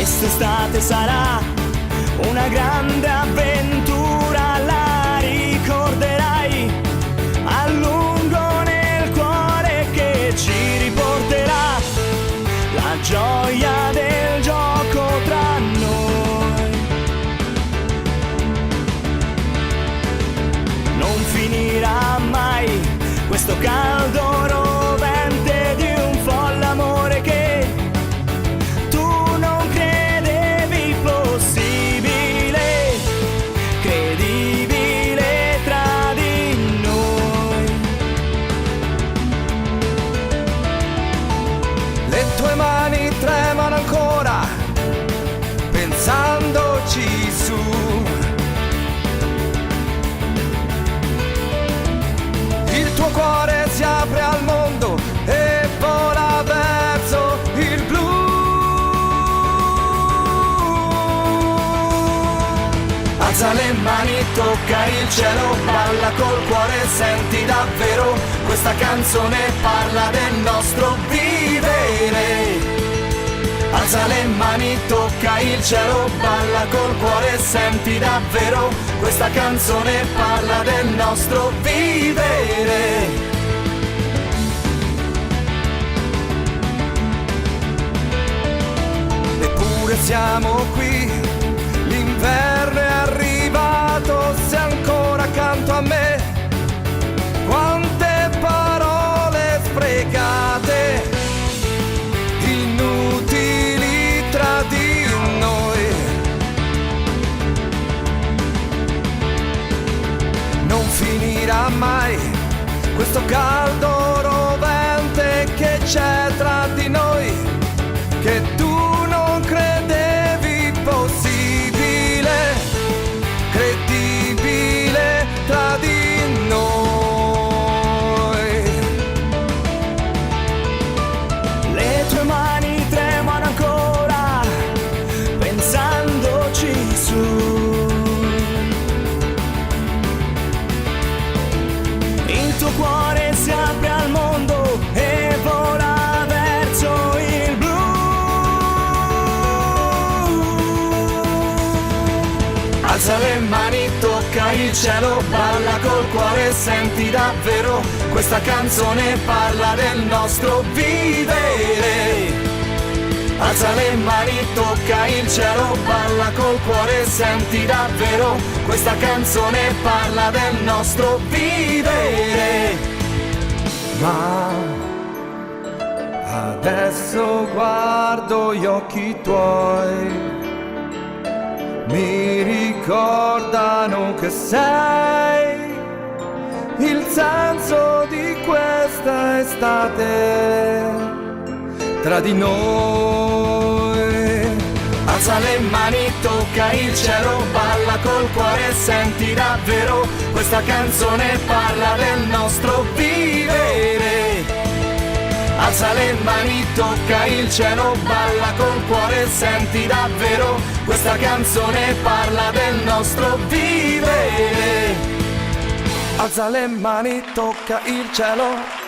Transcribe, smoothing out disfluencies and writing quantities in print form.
Quest'estate sarà una grande avventura, la ricorderai a lungo nel cuore, che ci riporterà la gioia del gioco tra noi. Non finirà mai questo caldo rovente di un folle amore che tu non credevi possibile, credibile tra di noi. Le tue mani tremano ancora pensandoci su. Il tuo cuore si apre al mondo e vola verso il blu. Alza le mani, tocca il cielo, balla col cuore, senti davvero, questa canzone parla del nostro vivere. Alza le mani, tocca il cielo, balla col cuore, senti davvero, questa canzone parla del nostro vivere. Eppure siamo qui, l'inverno è arrivato, sei ancora accanto a me. Quante parole sprecate, inutili tra di noi. Non finirà mai questo caldo rovente che c'è tra di noi, che tu non credevi possibile, credibile tra di noi. Le tue mani tremano ancora pensandoci su. Il tuo cuore si apre al mondo e vola verso il blu. Alza le mani, tocca il cielo, balla col cuore, senti davvero, questa canzone parla del nostro vivere. Alza le mani, tocca il cielo, balla col cuore, senti davvero, questa canzone parla del nostro vivere. Ma adesso guardo gli occhi tuoi, mi ricordano che sei il senso di questa estate tra di noi. Alza le mani, tocca il cielo, balla col cuore, senti davvero, questa canzone parla del nostro vivere. Alza le mani, tocca il cielo, balla col cuore, senti davvero, questa canzone parla del nostro vivere. Alza le mani, tocca il cielo,